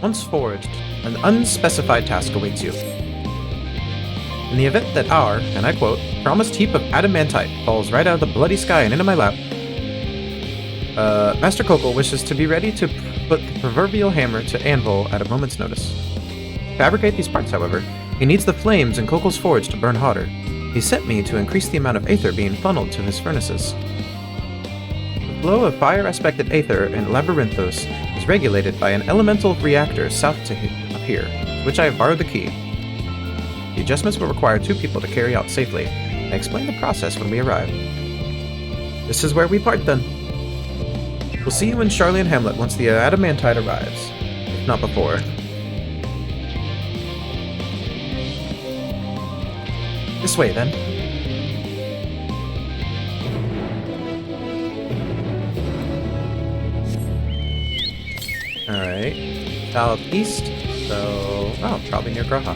Once forged, an unspecified task awaits you. In the event that our, and I quote, promised heap of adamantite falls right out of the bloody sky and into my lap, Master Kokol wishes to be ready to put the proverbial hammer to anvil at a moment's notice. To fabricate these parts, however, he needs the flames in Kokol's forge to burn hotter. He sent me to increase the amount of aether being funneled to his furnaces. The flow of fire-aspected aether in Labyrinthos is regulated by an elemental reactor south of here, to which I have borrowed the key. The adjustments will require 2 people to carry out safely. I explain the process when we arrive. This is where we part then. We'll see you in Charlian Hamlet once the adamantite arrives, if not before. This way, then. Alright. Southeast, so... oh, probably near Graha.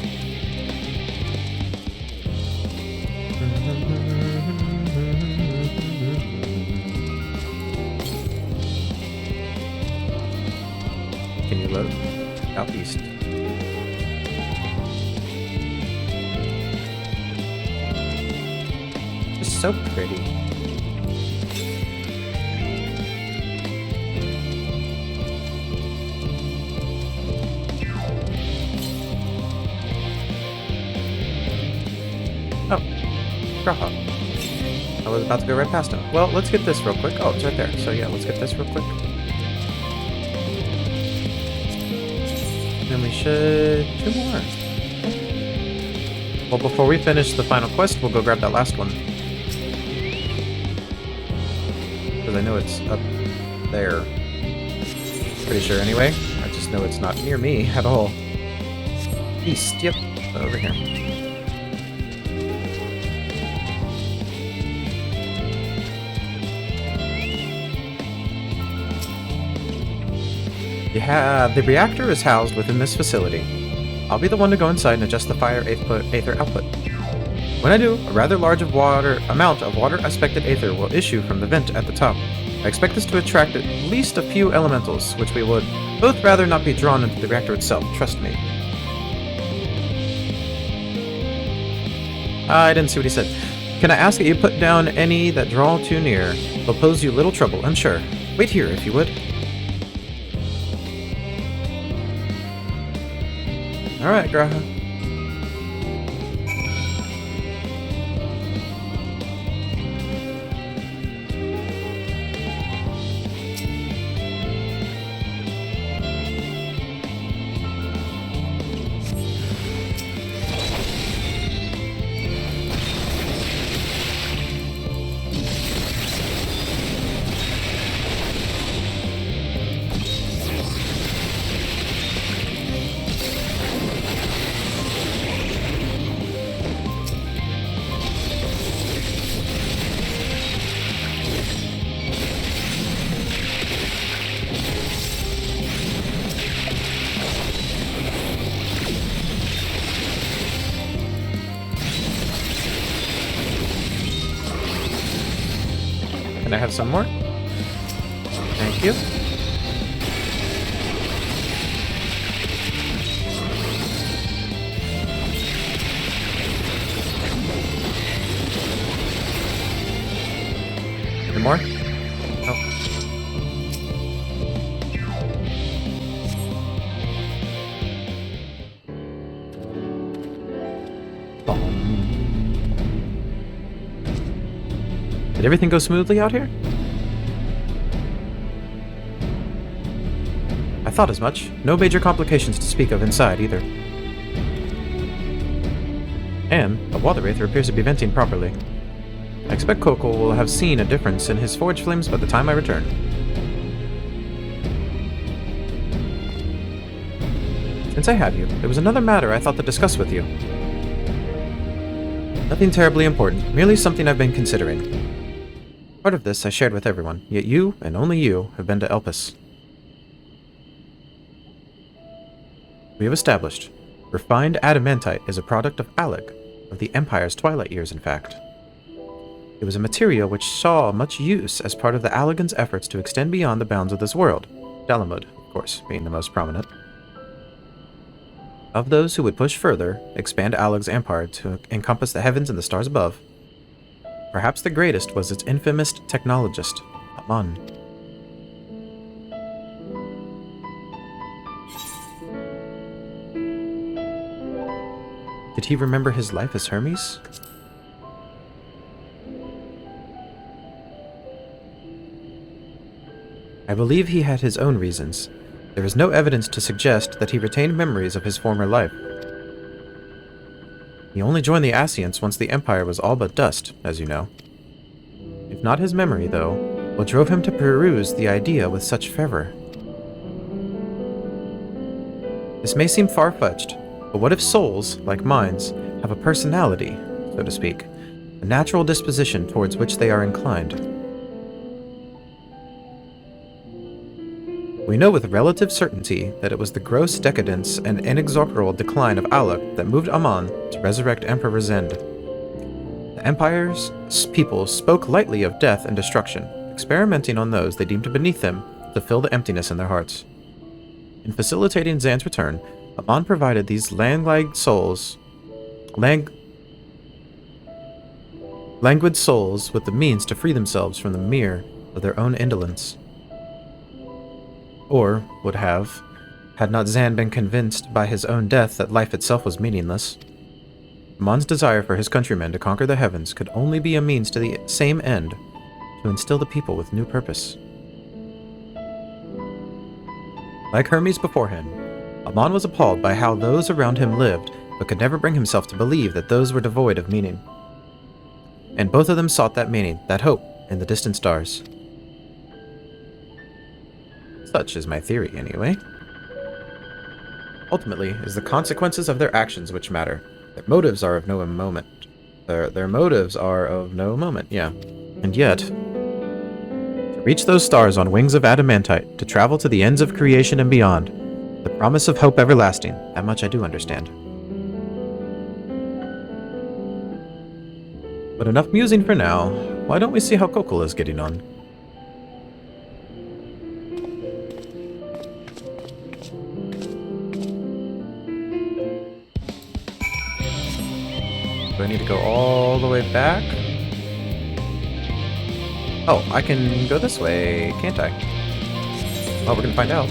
Can you load? Southeast. It's so pretty. Oh, Graha. I was about to go right past him. Well, let's get this real quick. Oh, it's right there. So yeah, let's get this real quick. And we should... 2 more. Well, before we finish the final quest, we'll go grab that last one. Because I know it's up there. Pretty sure anyway. I just know it's not near me at all. East, yep. Over here. The reactor is housed within this facility. I'll be the one to go inside and adjust the fire aether output. When I do, a rather large amount of water-aspected aether will issue from the vent at the top. I expect this to attract at least a few elementals, which we would both rather not be drawn into the reactor itself, trust me. I didn't see what he said. Can I ask that you put down any that draw too near? They'll pose you little trouble, I'm sure. Wait here, if you would. Alright, Graha. Can I have some more? Thank you. Any more? No. Did everything go smoothly out here? I thought as much. No major complications to speak of inside, either. And the water aether appears to be venting properly. I expect Kokol will have seen a difference in his forge flames by the time I return. Since I have you, there was another matter I thought to discuss with you. Nothing terribly important, merely something I've been considering. Part of this I shared with everyone, yet you, and only you, have been to Elpis. We have established, refined adamantite is a product of Alec, of the Empire's twilight years in fact. It was a material which saw much use as part of the Allagan's efforts to extend beyond the bounds of this world, Dalamud, of course, being the most prominent. Of those who would push further, expand Alag's empire to encompass the heavens and the stars above, perhaps the greatest was its infamous technologist, Amon. Did he remember his life as Hermes? I believe he had his own reasons. There is no evidence to suggest that he retained memories of his former life. He only joined the Ascients once the Empire was all but dust, as you know. If not his memory, though, what drove him to peruse the idea with such fervor? This may seem far-fetched, but what if souls, like minds, have a personality, so to speak, a natural disposition towards which they are inclined? We know with relative certainty that it was the gross decadence and inexorable decline of Alak that moved Amon to resurrect Emperor Zend. The Empire's people spoke lightly of death and destruction, experimenting on those they deemed beneath them to fill the emptiness in their hearts. In facilitating Zand's return, Amon provided these languid souls with the means to free themselves from the mere of their own indolence. Or would have, had not Zand been convinced by his own death that life itself was meaningless. Amon's desire for his countrymen to conquer the heavens could only be a means to the same end, to instill the people with new purpose. Like Hermes before him, Amon was appalled by how those around him lived, but could never bring himself to believe that those were devoid of meaning. And both of them sought that meaning, that hope, in the distant stars. Such is my theory, anyway. Ultimately, it is the consequences of their actions which matter. Their motives are of no moment. Their motives are of no moment, yeah. And yet, to reach those stars on wings of adamantite, to travel to the ends of creation and beyond, the promise of hope everlasting, that much I do understand. But enough musing for now. Why don't we see how Kokol is getting on? Do I need to go all the way back? Oh, I can go this way, can't I? Well, we're gonna find out.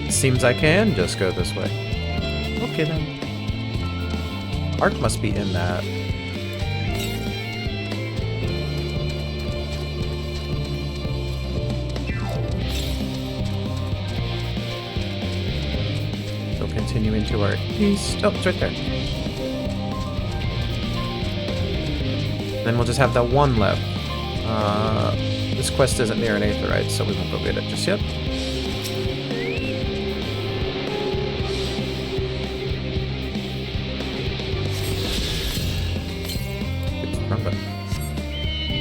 Seems I can just go this way. Okay then. Ark must be in that. So continuing to our east. Oh, it's right there. Then we'll just have that one left. This quest isn't near an Aetherite, so we won't go get it just yet.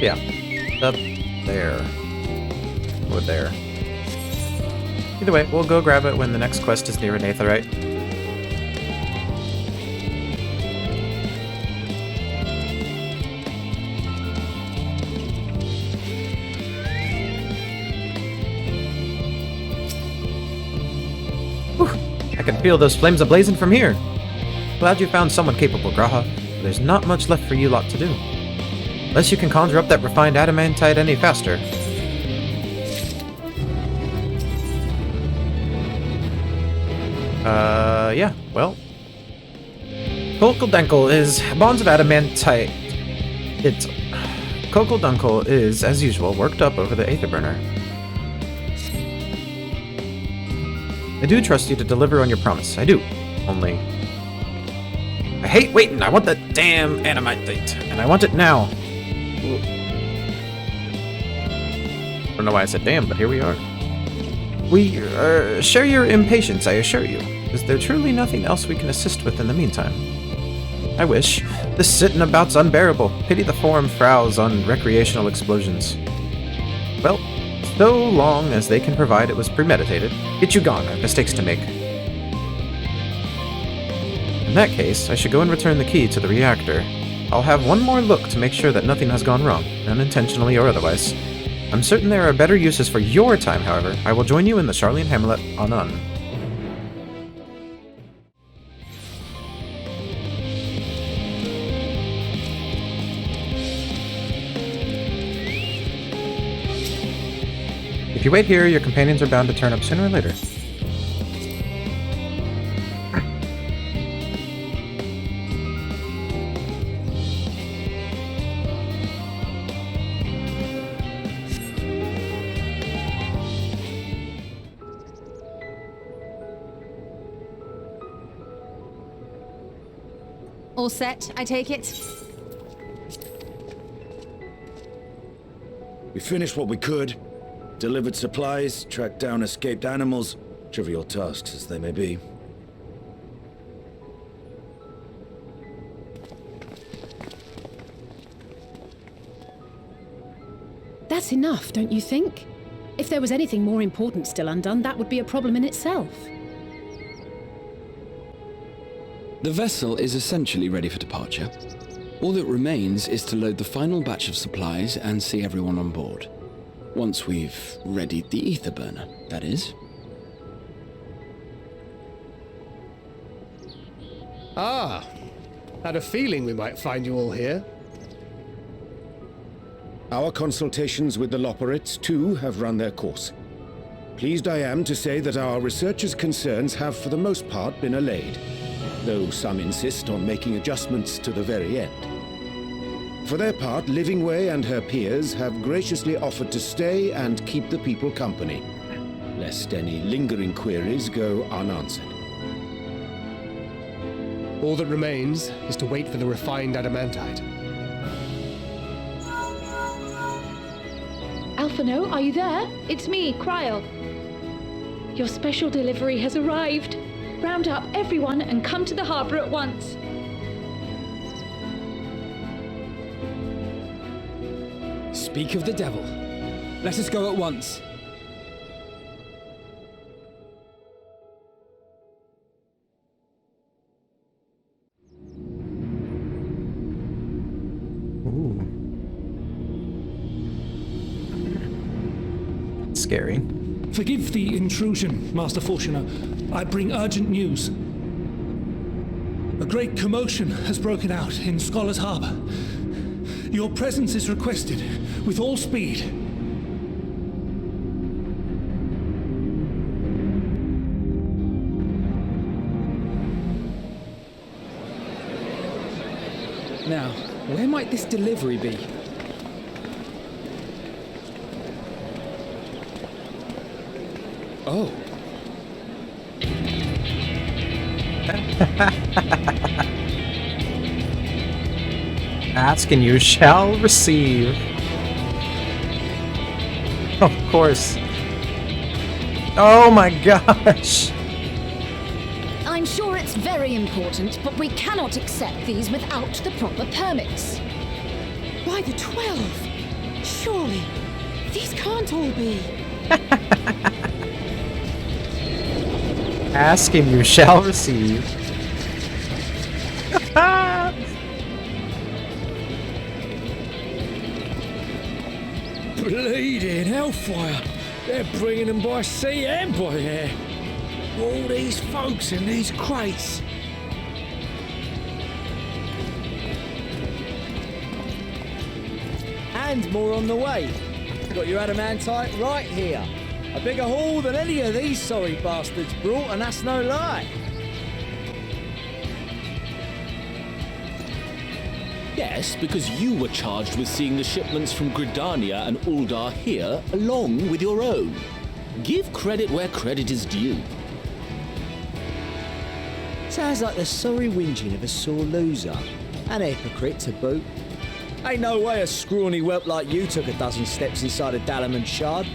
Yeah, up there, or there. Either way, we'll go grab it when the next quest is near an Aetherite. Whew, I can feel those flames ablazing from here. Glad you found someone capable, Graha, but there's not much left for you lot to do. Unless you can conjure up that refined adamantite any faster. Yeah, well. Kokeldunkel is bonds of adamantite. Kokeldunkel is, as usual, worked up over the Aetherburner. I do trust you to deliver on your promise. I do. Only, I hate waiting. I want that damn adamantite, and I want it now. I don't know why I said damn, but here we are. We share your impatience, I assure you. Is there truly nothing else we can assist with in the meantime? I wish. This sitting about's unbearable. Pity the forum frowns on recreational explosions. Well, so long as they can provide it was premeditated, get you gone, I have mistakes to make. In that case, I should go and return the key to the reactor. I'll have one more look to make sure that nothing has gone wrong, unintentionally or otherwise. I'm certain there are better uses for your time, however. I will join you in the Charlene Hamlet on Un. If you wait here, your companions are bound to turn up sooner or later. All set, I take it? We finished what we could. Delivered supplies, tracked down escaped animals. Trivial tasks as they may be. That's enough, don't you think? If there was anything more important still undone, that would be a problem in itself. The vessel is essentially ready for departure. All that remains is to load the final batch of supplies and see everyone on board. Once we've readied the ether burner, that is. Ah, had a feeling we might find you all here. Our consultations with the Loperites, too, have run their course. Pleased I am to say that our researchers' concerns have for the most part been allayed, though some insist on making adjustments to the very end. For their part, Livingway and her peers have graciously offered to stay and keep the people company, lest any lingering queries go unanswered. All that remains is to wait for the refined adamantite. Alphino, are you there? It's me, Cryo. Your special delivery has arrived. Round up everyone and come to the harbor at once. Speak of the devil. Let us go at once. Ooh. Scary. Forgive the intrusion, Master Fortuner. I bring urgent news. A great commotion has broken out in Scholar's Harbor. Your presence is requested with all speed. Now, where might this delivery be? Oh. Ask and you shall receive. Of course. Oh my gosh. I'm sure it's very important, but we cannot accept these without the proper permits. Why the 12? Surely, these can't all be. Ask and you shall receive. Bleeding hellfire! They're bringing them by sea and by air. All these folks in these crates. And more on the way. Got your adamantite right here. A bigger haul than any of these sorry bastards brought, and that's no lie. Yes, because you were charged with seeing the shipments from Gridania and Uldar here, along with your own. Give credit where credit is due. Sounds like the sorry whinging of a sore loser. An hypocrite to boot. Ain't no way a scrawny whelp like you took a dozen steps inside a Dalaman shard.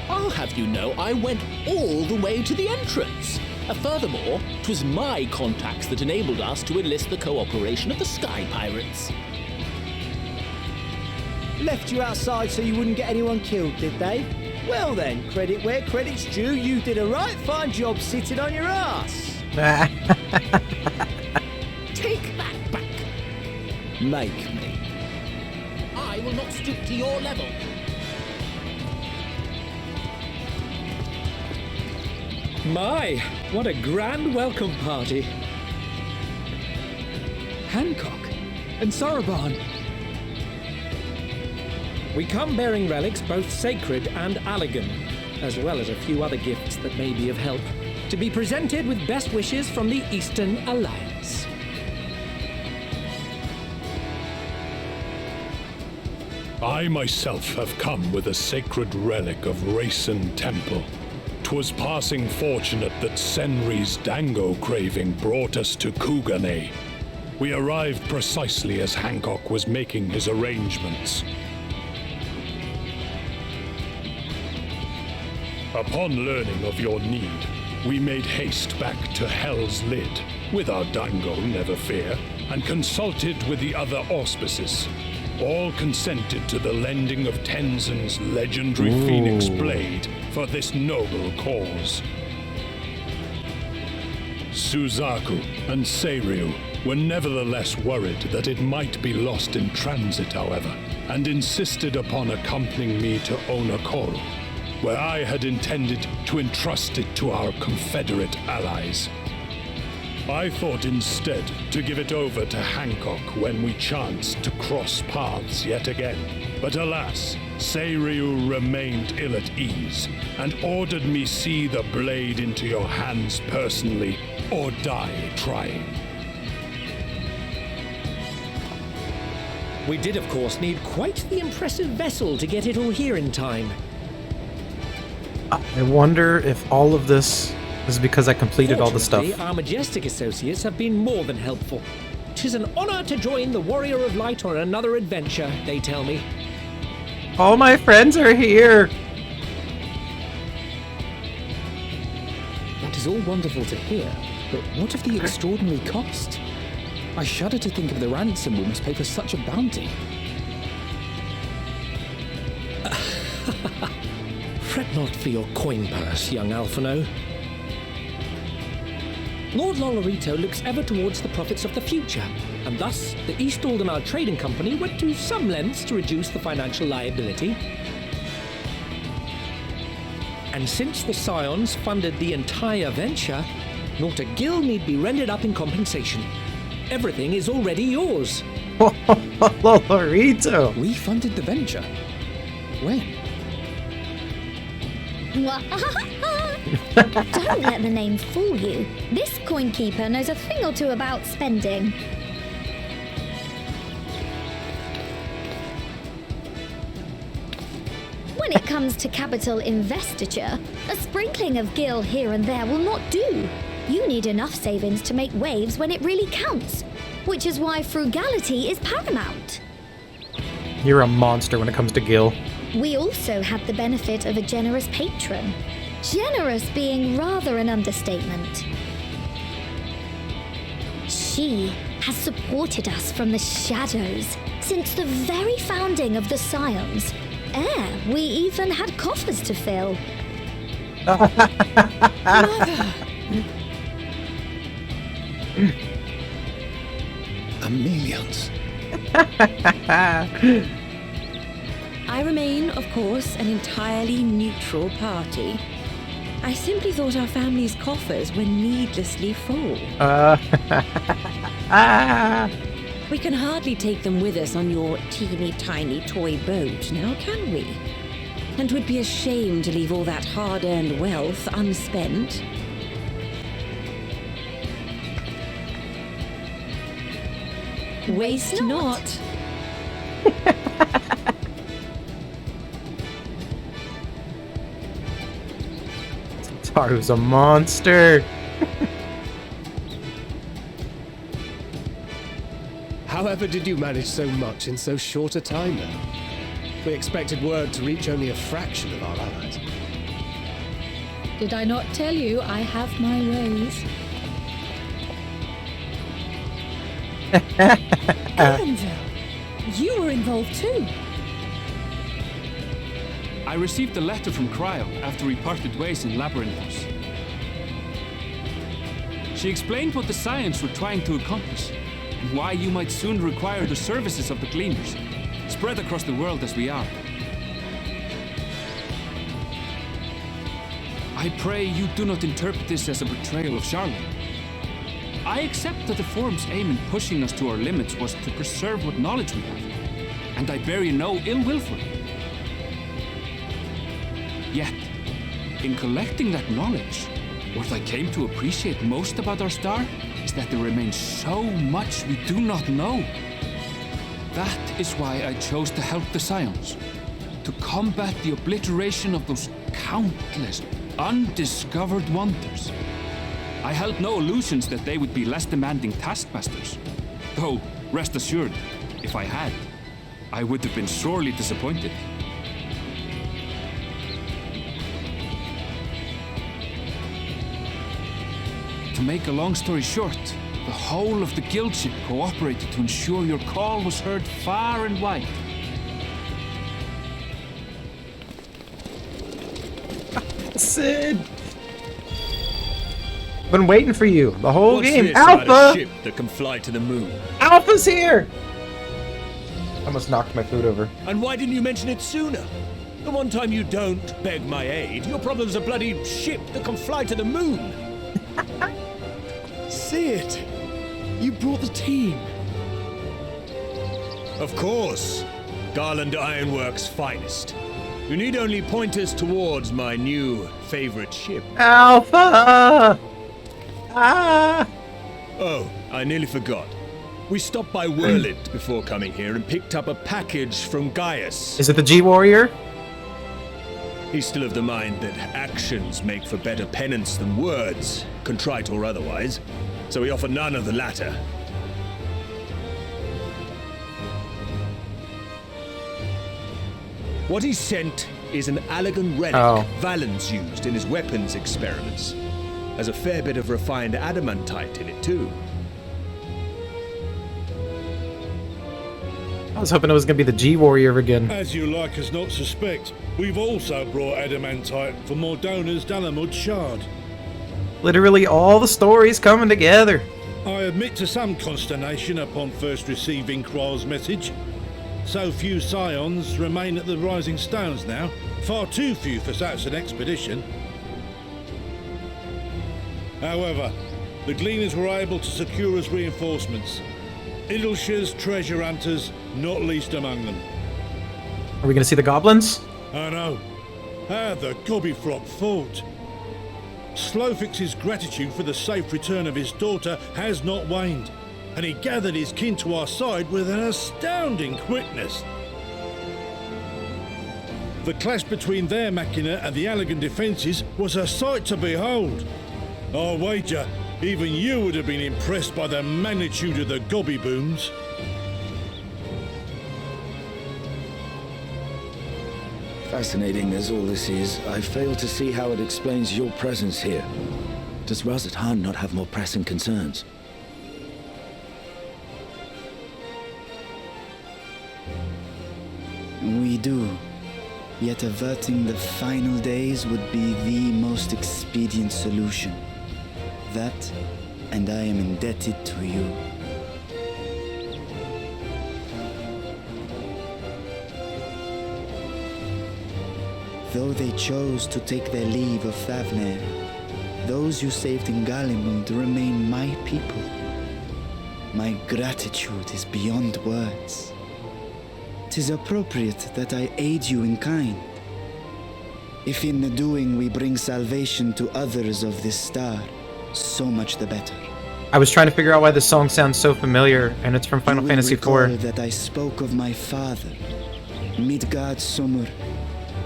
I'll have you know I went all the way to the entrance. Furthermore, 'twas my contacts that enabled us to enlist the cooperation of the Sky Pirates. Left you outside so you wouldn't get anyone killed, did they? Well then, credit where credit's due, you did a right fine job sitting on your ass. Take that back. Make me. I will not stoop to your level. My, what a grand welcome party. Hancock and Soroban. We come bearing relics both sacred and Allegan, as well as a few other gifts that may be of help, to be presented with best wishes from the Eastern Alliance. I myself have come with a sacred relic of Rayson Temple. 'Twas passing fortunate that Senri's dango craving brought us to Kugane. We arrived precisely as Hancock was making his arrangements. Upon learning of your need, we made haste back to Hell's Lid, with our dango, never fear, and consulted with the other auspices. All consented to the lending of Tenzin's legendary Phoenix Blade for this noble cause. Suzaku and Seiryu were nevertheless worried that it might be lost in transit, however, and insisted upon accompanying me to Onokoro, where I had intended to entrust it to our Confederate allies. I thought instead to give it over to Hancock when we chanced to cross paths yet again. But alas, Seiryu remained ill at ease and ordered me see the blade into your hands personally or die trying. We did, of course, need quite the impressive vessel to get it all here in time. I wonder if all of this is because I completed all the stuff. Fortunately, our Majestic associates have been more than helpful. 'Tis an honor to join the Warrior of Light on another adventure, they tell me. All my friends are here! That is all wonderful to hear, but what of the extraordinary cost? I shudder to think of the ransom we must pay for such a bounty. Fret not for your coin purse, young Alphino. Lord Lolorito looks ever towards the profits of the future, and thus the East Aldenar Trading Company went to some lengths to reduce the financial liability. And since the Scions funded the entire venture, not a gill need be rendered up in compensation. Everything is already yours. Lolorito! We funded the venture? When? Don't let the name fool you. This coin keeper knows a thing or two about spending. When it comes to capital investiture, a sprinkling of gil here and there will not do. You need enough savings to make waves when it really counts, which is why frugality is paramount. You're a monster when it comes to Gil. We also had the benefit of a generous patron. Generous being rather an understatement. She has supported us from the shadows since the very founding of the Scions. We even had coffers to fill. Mother! Millions. I remain, of course, an entirely neutral party. I simply thought our family's coffers were needlessly full. We can hardly take them with us on your teeny tiny toy boat, now can we? And would be ashamed to leave all that hard-earned wealth unspent. Waste not. Taru's a monster. However did you manage so much in so short a time then? We expected word to reach only a fraction of our allies. Did I not tell you I have my ways? Grenville, you were involved too. I received a letter from Cryo after we parted ways in Labyrinthos. She explained what the Scions were trying to accomplish, and why you might soon require the services of the Gleaners, spread across the world as we are. I pray you do not interpret this as a betrayal of Charlotte. I accept that the Forum's aim in pushing us to our limits was to preserve what knowledge we have, and I bear you no ill will for it. Yet, in collecting that knowledge, what I came to appreciate most about our star is that there remains so much we do not know. That is why I chose to help the Scions, to combat the obliteration of those countless undiscovered wonders. I held no illusions that they would be less demanding taskmasters. Though, rest assured, if I had, I would have been sorely disappointed. To make a long story short, the whole of the guild ship cooperated to ensure your call was heard far and wide. Sid! Been waiting for you the whole What's game. this about a Alpha! ship that can fly to the moon? Alpha's here! I almost knocked my food over. And why didn't you mention it sooner? The one time you don't beg my aid, your problem's a bloody ship that can fly to the moon. See it? You brought the team. Of course. Garland Ironworks' finest. You need only point us towards my new favorite ship. Alpha! Ah! Oh, I nearly forgot. We stopped by Whirlint before coming here and picked up a package from Gaius. Is it the G-Warrior? He's still of the mind that actions make for better penance than words, contrite or otherwise, so we offer none of the latter. What he sent is an Allegan relic Valens used in his weapons experiments. Has a fair bit of refined adamantite in it, too. I was hoping it was going to be the G-Warrior again. As you like us not suspect, we've also brought adamantite for Mordona's Dalamud shard. Literally all the stories coming together. I admit to some consternation upon first receiving Kryl's message. So few Scions remain at the Rising Stones now. Far too few for such an expedition. However, the Gleaners were able to secure us reinforcements. Idleshires, treasure hunters, not least among them. Are we going to see the goblins? I know. How the Gobbyfrog fought. Slowfix's gratitude for the safe return of his daughter has not waned, and he gathered his kin to our side with an astounding quickness. The clash between their machina and the Allegan defences was a sight to behold. I wager even you would have been impressed by the magnitude of the gobby booms. Fascinating as all this is, I fail to see how it explains your presence here. Does Razat-Han not have more pressing concerns? We do. Yet averting the final days would be the most expedient solution. That, and I am indebted to you. Though they chose to take their leave of Thavnair, those you saved in Galimund remain my people. My gratitude is beyond words. 'Tis appropriate that I aid you in kind. If in the doing we bring salvation to others of this star, so much the better. I was trying to figure out why this song sounds so familiar, and it's from Final Fantasy IV. That I spoke of my father, Midgard Summer,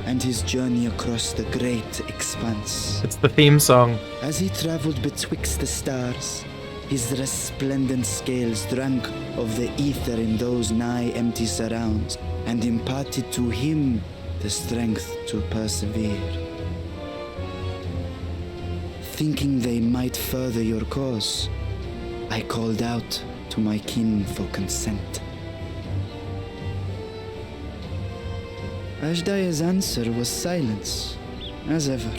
and his journey across the great expanse. It's the theme song. As he traveled betwixt the stars, his resplendent scales drank of the ether in those nigh empty surrounds, and imparted to him the strength to persevere. thinking they might further your cause, I called out to my kin for consent. Ajdaya's answer was silence, as ever.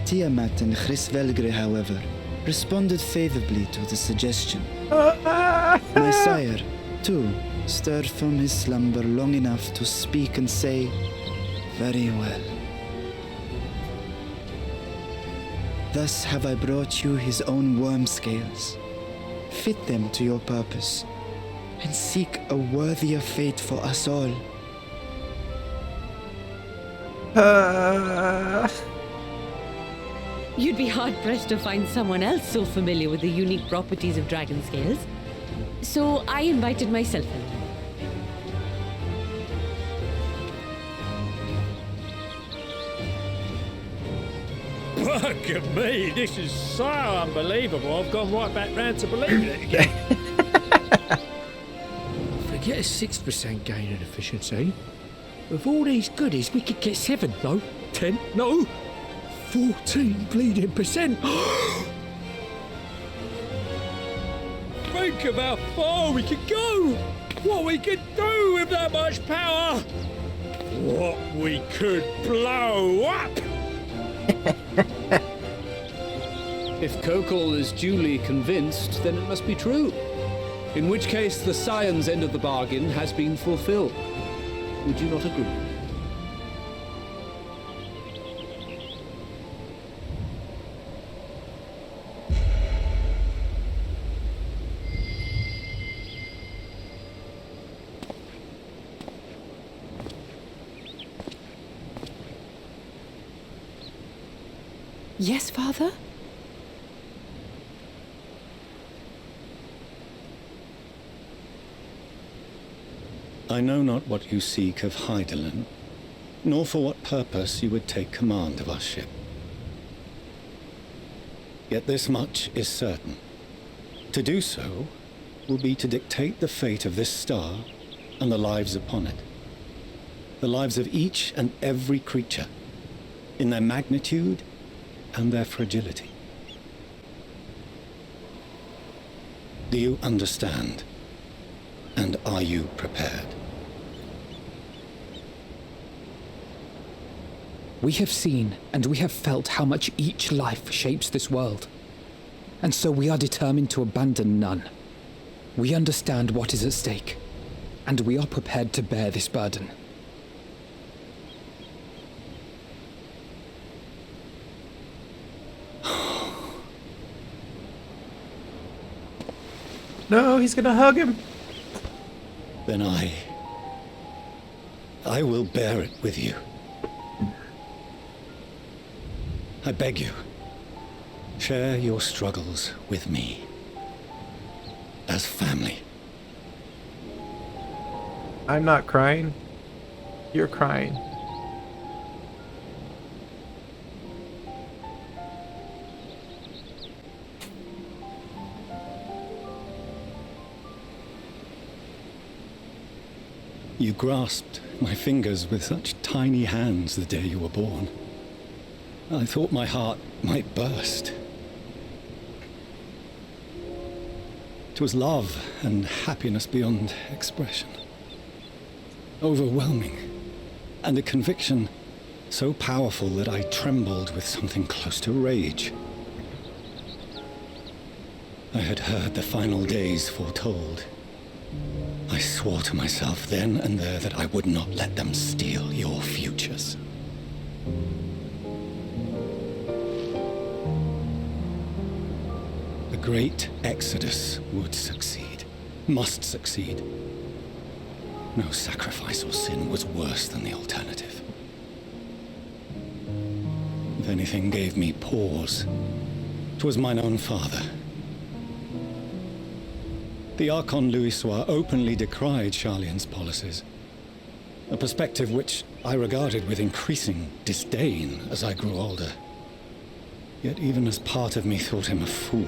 Tiamat and Chrisvelgre, however, responded favorably to the suggestion. My sire, too, stirred from his slumber long enough to speak and say, "Very well." Thus have I brought you his own worm scales. Fit them to your purpose, and seek a worthier fate for us all. You'd be hard-pressed to find someone else so familiar with the unique properties of dragon scales. So I invited myself in. Look at me, this is so unbelievable. I've gone right back round to believing it again. Forget a 6% gain in efficiency. With all these goodies, we could get 7, no, 10, no, 14 bleeding percent. Think of how far we could go. What we could do with that much power. What we could blow up. If Kokol is duly convinced, then it must be true. In which case, the Scion's end of the bargain has been fulfilled. Would you not agree? Yes, Father? I know not what you seek of Hydaelyn, nor for what purpose you would take command of our ship. Yet this much is certain. To do so will be to dictate the fate of this star and the lives upon it. The lives of each and every creature, in their magnitude and their fragility. Do you understand? And are you prepared? We have seen and we have felt how much each life shapes this world. And so we are determined to abandon none. We understand what is at stake, and we are prepared to bear this burden. No, he's gonna hug him. Then I will bear it with you. I beg you, share your struggles with me. As family. I'm not crying. You're crying. You grasped my fingers with such tiny hands the day you were born. I thought my heart might burst. It was love and happiness beyond expression. Overwhelming. And a conviction so powerful that I trembled with something close to rage. I had heard the final days foretold. I swore to myself then and there that I would not let them steal your futures. The great exodus would succeed, must succeed. No sacrifice or sin was worse than the alternative. If anything gave me pause, 'twas mine own father. The Archon Louisois openly decried Charlian's policies, a perspective which I regarded with increasing disdain as I grew older. Yet even as part of me thought him a fool,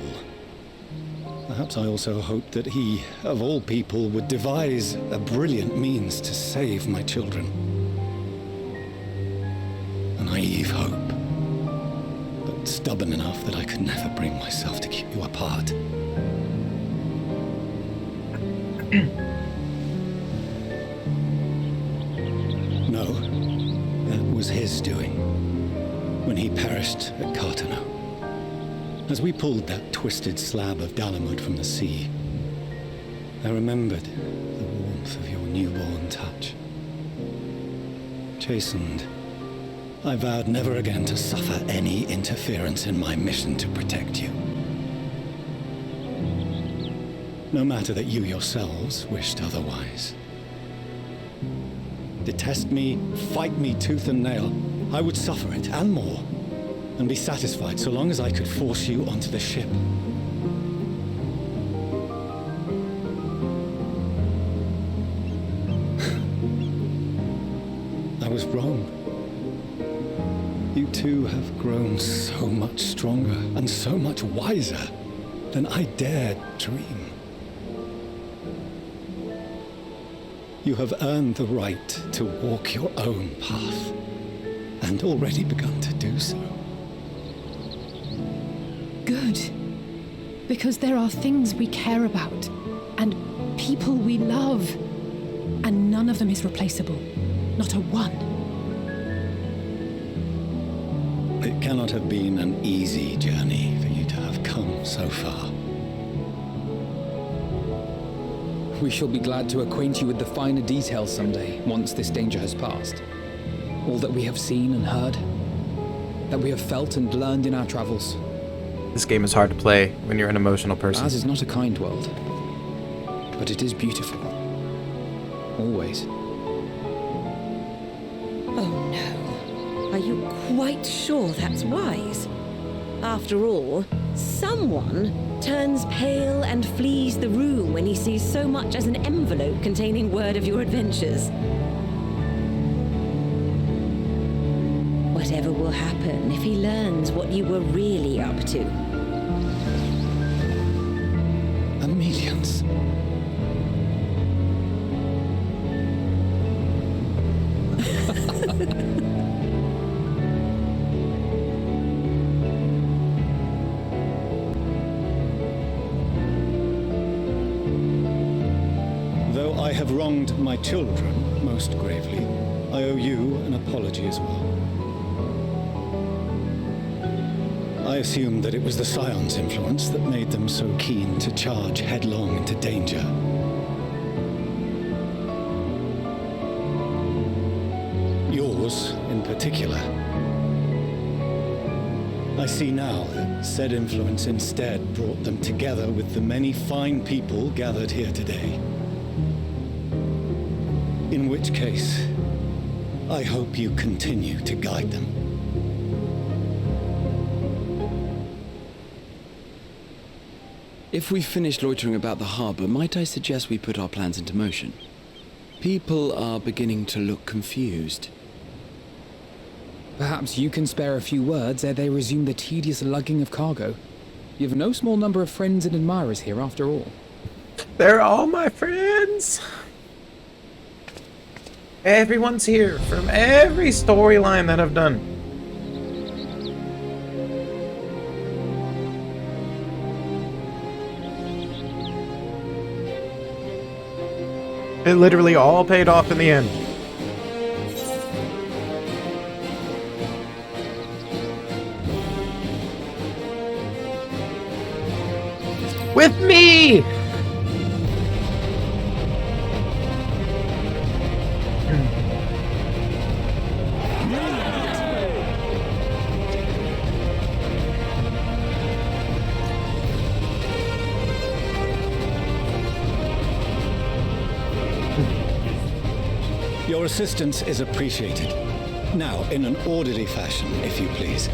perhaps I also hoped that he, of all people, would devise a brilliant means to save my children. A naive hope, but stubborn enough that I could never bring myself to keep you apart. No, that was his doing, when he perished at Cartano. As we pulled that twisted slab of Dalamud from the sea, I remembered the warmth of your newborn touch. Chastened, I vowed never again to suffer any interference in my mission to protect you. No matter that you yourselves wished otherwise. Detest me, fight me tooth and nail, I would suffer it, and more, and be satisfied so long as I could force you onto the ship. I was wrong. You two have grown so much stronger and so much wiser than I dared dream. You have earned the right to walk your own path, and already begun to do so. Good. Because there are things we care about, and people we love, and none of them is replaceable. Not a one. It cannot have been an easy journey for you to have come so far. We shall be glad to acquaint you with the finer details someday, once this danger has passed. All that we have seen and heard, that we have felt and learned in our travels. This game is hard to play when you're an emotional person. Ours is not a kind world, but it is beautiful. Always. Oh no. Are you quite sure that's wise? After all, someone turns pale and flees the room when he sees so much as an envelope containing word of your adventures. Whatever will happen if he learns what you were really up to? Millions. Though I have wronged my children most gravely, I owe you an apology as well. I assumed that it was the Scion's influence that made them so keen to charge headlong into danger. Yours, in particular. I see now that said influence instead brought them together with the many fine people gathered here today. In which case, I hope you continue to guide them. If we've finished loitering about the harbour, might I suggest we put our plans into motion? People are beginning to look confused. Perhaps you can spare a few words ere they resume the tedious lugging of cargo. You have no small number of friends and admirers here after all. They're all my friends! Everyone's here from every storyline that I've done. It literally all paid off in the end. With me! Your assistance is appreciated. Now, in an orderly fashion, if you please.